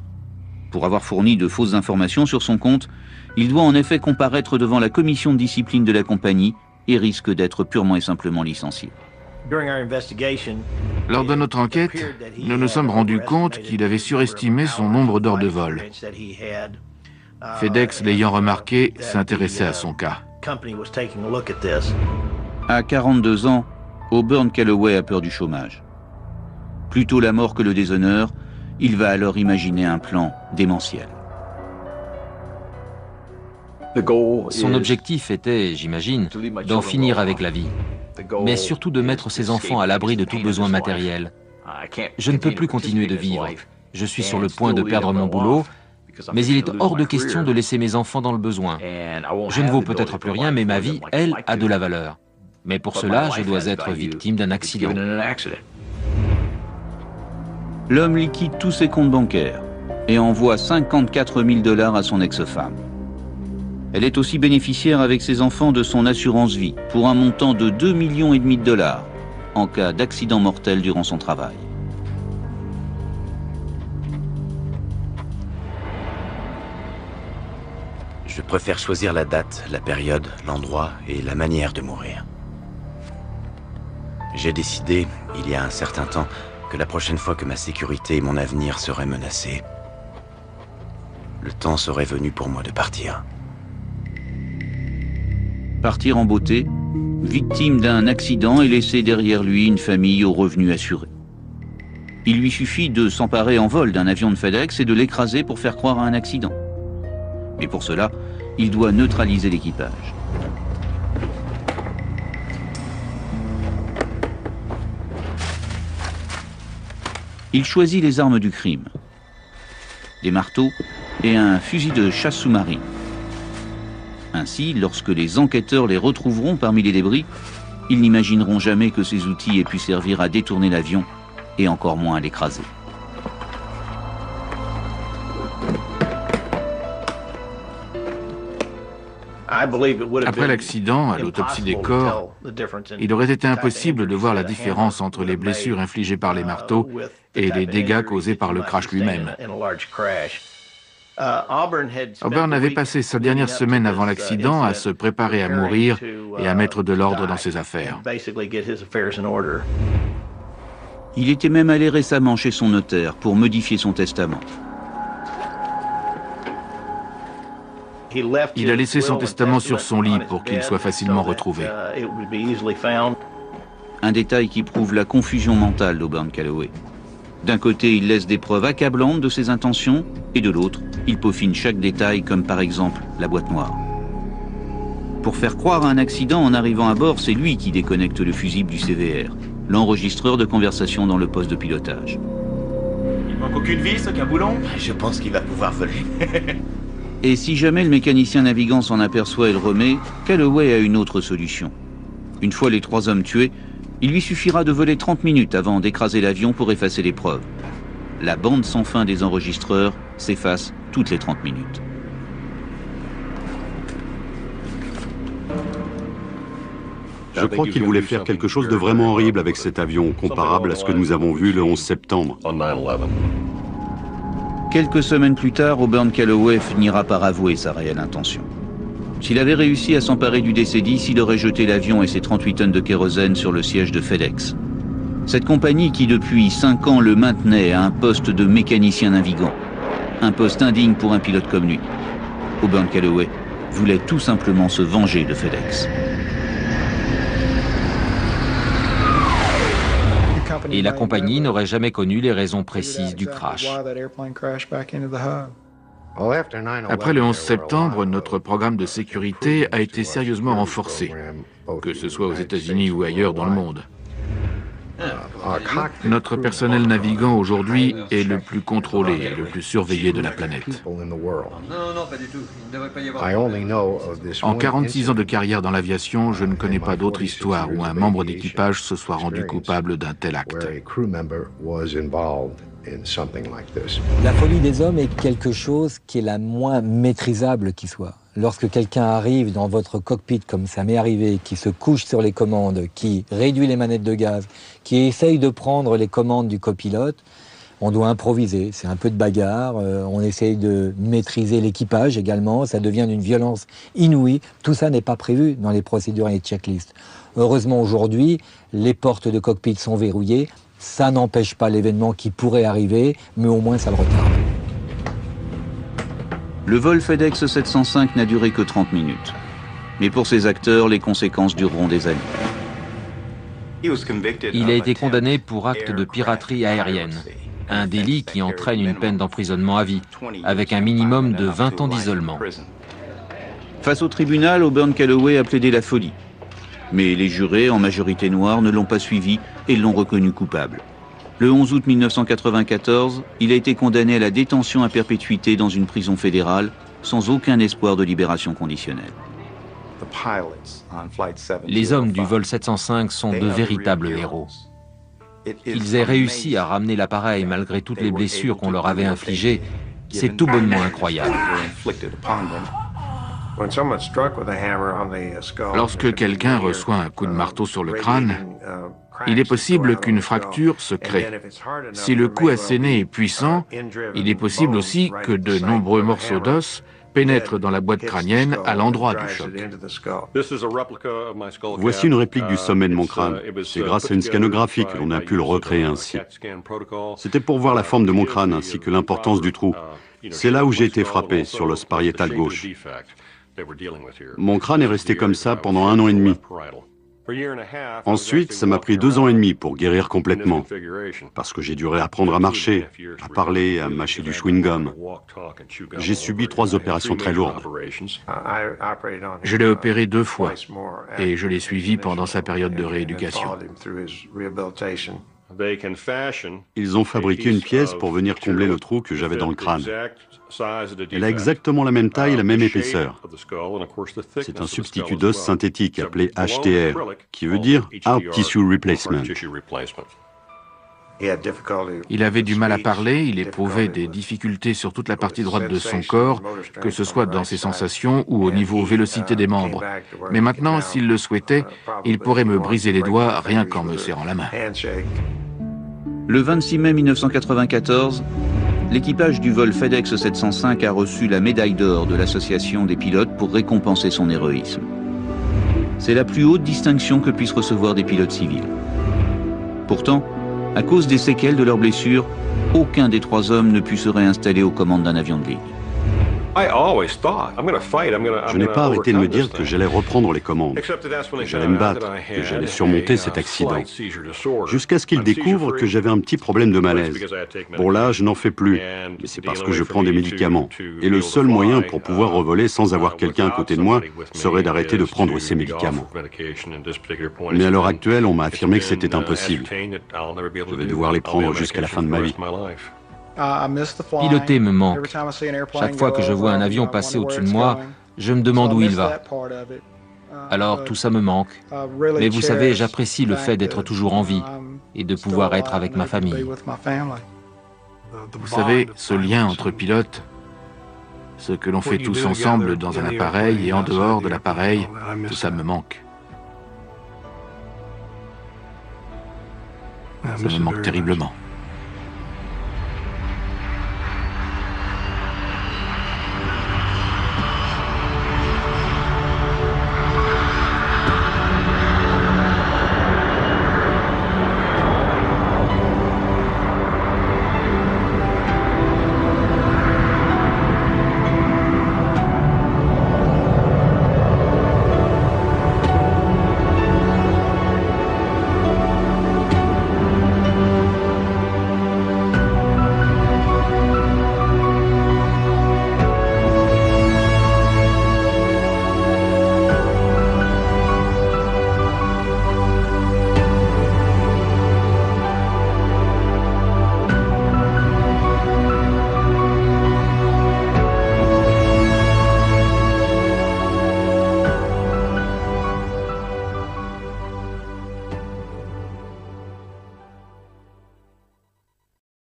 Pour avoir fourni de fausses informations sur son compte, il doit en effet comparaître devant la commission de discipline de la compagnie et risque d'être purement et simplement licencié. Lors de notre enquête, nous nous sommes rendus compte qu'il avait surestimé son nombre d'heures de vol. FedEx, l'ayant remarqué, s'intéressait à son cas. À 42 ans, Auburn Calloway a peur du chômage. Plutôt la mort que le déshonneur, il va alors imaginer un plan démentiel. Son objectif était, j'imagine, d'en finir avec la vie, mais surtout de mettre ses enfants à l'abri de tout besoin matériel. Je ne peux plus continuer de vivre. Je suis sur le point de perdre mon boulot, mais il est hors de question de laisser mes enfants dans le besoin. Je ne vaux peut-être plus rien, mais ma vie, elle, a de la valeur. Mais pour cela, je dois être victime d'un accident. L'homme liquide tous ses comptes bancaires et envoie 54 000 $ à son ex-femme. Elle est aussi bénéficiaire avec ses enfants de son assurance vie pour un montant de 2,5 millions de $ en cas d'accident mortel durant son travail. Je préfère choisir la date, la période, l'endroit et la manière de mourir. J'ai décidé, il y a un certain temps, que la prochaine fois que ma sécurité et mon avenir seraient menacés, le temps serait venu pour moi de partir. Partir en beauté, victime d'un accident et laisser derrière lui une famille aux revenus assurés. Il lui suffit de s'emparer en vol d'un avion de FedEx et de l'écraser pour faire croire à un accident. Mais pour cela, il doit neutraliser l'équipage. Il choisit les armes du crime. Des marteaux et un fusil de chasse sous-marine. Ainsi, lorsque les enquêteurs les retrouveront parmi les débris, ils n'imagineront jamais que ces outils aient pu servir à détourner l'avion et encore moins à l'écraser. Après l'accident, à l'autopsie des corps, il aurait été impossible de voir la différence entre les blessures infligées par les marteaux et les dégâts causés par le crash lui-même. Auburn avait passé sa dernière semaine avant l'accident à se préparer à mourir et à mettre de l'ordre dans ses affaires. Il était même allé récemment chez son notaire pour modifier son testament. Il a laissé son testament sur son lit pour qu'il soit facilement retrouvé. Un détail qui prouve la confusion mentale d'Auburn Calloway. D'un côté, il laisse des preuves accablantes de ses intentions, et de l'autre, il peaufine chaque détail, comme par exemple la boîte noire. Pour faire croire à un accident en arrivant à bord, c'est lui qui déconnecte le fusible du CVR, l'enregistreur de conversation dans le poste de pilotage. Il manque aucune vis, ce caboulon? Je pense qu'il va pouvoir voler. Et si jamais le mécanicien navigant s'en aperçoit et le remet, Calloway a une autre solution. Une fois les 3 hommes tués, il lui suffira de voler 30 minutes avant d'écraser l'avion pour effacer les preuves. La bande sans fin des enregistreurs s'efface toutes les 30 minutes. Je crois qu'il voulait faire quelque chose de vraiment horrible avec cet avion, comparable à ce que nous avons vu le 11 septembre. Quelques semaines plus tard, Auburn Calloway finira par avouer sa réelle intention. S'il avait réussi à s'emparer du DC-10, il aurait jeté l'avion et ses 38 tonnes de kérosène sur le siège de FedEx. Cette compagnie qui depuis 5 ans le maintenait à un poste de mécanicien navigant. Un poste indigne pour un pilote comme lui. Auburn Calloway voulait tout simplement se venger de FedEx. Et la compagnie n'aurait jamais connu les raisons précises du crash. Après le 11 septembre, notre programme de sécurité a été sérieusement renforcé, que ce soit aux États-Unis ou ailleurs dans le monde. Notre personnel navigant aujourd'hui est le plus contrôlé et le plus surveillé de la planète. En 46 ans de carrière dans l'aviation, je ne connais pas d'autre histoire où un membre d'équipage se soit rendu coupable d'un tel acte. La folie des hommes est quelque chose qui est la moins maîtrisable qui soit. Lorsque quelqu'un arrive dans votre cockpit, comme ça m'est arrivé, qui se couche sur les commandes, qui réduit les manettes de gaz, qui essaye de prendre les commandes du copilote, on doit improviser. C'est un peu de bagarre, on essaye de maîtriser l'équipage également, ça devient d'une violence inouïe. Tout ça n'est pas prévu dans les procédures et les checklists. Heureusement aujourd'hui, les portes de cockpit sont verrouillées, ça n'empêche pas l'événement qui pourrait arriver, mais au moins ça le retarde. Le vol FedEx 705 n'a duré que 30 minutes. Mais pour ses acteurs, les conséquences dureront des années. Il a été condamné pour acte de piraterie aérienne, un délit qui entraîne une peine d'emprisonnement à vie, avec un minimum de 20 ans d'isolement. Face au tribunal, Auburn Calloway a plaidé la folie. Mais les jurés, en majorité noire, ne l'ont pas suivi et l'ont reconnu coupable. Le 11 août 1994, il a été condamné à la détention à perpétuité dans une prison fédérale, sans aucun espoir de libération conditionnelle. Les hommes du vol 705 sont de véritables héros. Qu'ils aient réussi à ramener l'appareil malgré toutes les blessures qu'on leur avait infligées, c'est tout bonnement incroyable. Lorsque quelqu'un reçoit un coup de marteau sur le crâne, il est possible qu'une fracture se crée. Si le coup asséné est puissant, il est possible aussi que de nombreux morceaux d'os pénètrent dans la boîte crânienne à l'endroit du choc. Voici une réplique du sommet de mon crâne. C'est grâce à une scanographie que l'on a pu le recréer ainsi. C'était pour voir la forme de mon crâne ainsi que l'importance du trou. C'est là où j'ai été frappé, sur l'os pariétal gauche. Mon crâne est resté comme ça pendant 1 an et demi. Ensuite, ça m'a pris 2 ans et demi pour guérir complètement, parce que j'ai dû réapprendre à marcher, à parler, à mâcher du chewing-gum. J'ai subi 3 opérations très lourdes. Je l'ai opéré 2 fois, et je l'ai suivi pendant sa période de rééducation. Ils ont fabriqué une pièce pour venir combler le trou que j'avais dans le crâne. Elle a exactement la même taille et la même épaisseur. C'est un substitut d'os synthétique appelé HTR, qui veut dire Hard Tissue Replacement. Il avait du mal à parler, il éprouvait des difficultés sur toute la partie droite de son corps, que ce soit dans ses sensations ou au niveau vélocité des membres. Mais maintenant, s'il le souhaitait, il pourrait me briser les doigts rien qu'en me serrant la main. Le 26 mai 1994, l'équipage du vol FedEx 705 a reçu la médaille d'or de l'Association des pilotes pour récompenser son héroïsme. C'est la plus haute distinction que puissent recevoir des pilotes civils. Pourtant, à cause des séquelles de leurs blessures, aucun des 3 hommes ne put se réinstaller aux commandes d'un avion de ligne. Je n'ai pas arrêté de me dire que j'allais reprendre les commandes, que j'allais me battre, que j'allais surmonter cet accident. Jusqu'à ce qu'ils découvrent que j'avais un petit problème de malaise. Bon là, je n'en fais plus, mais c'est parce que je prends des médicaments. Et le seul moyen pour pouvoir revoler sans avoir quelqu'un à côté de moi serait d'arrêter de prendre ces médicaments. Mais à l'heure actuelle, on m'a affirmé que c'était impossible. Je vais devoir les prendre jusqu'à la fin de ma vie. Piloter me manque. Chaque fois que je vois un avion passer au-dessus de moi, je me demande où il va. Alors tout ça me manque. Mais vous savez, j'apprécie le fait d'être toujours en vie et de pouvoir être avec ma famille. Vous savez, ce lien entre pilotes, ce que l'on fait tous ensemble dans un appareil et en dehors de l'appareil, tout ça me manque. Ça me manque terriblement.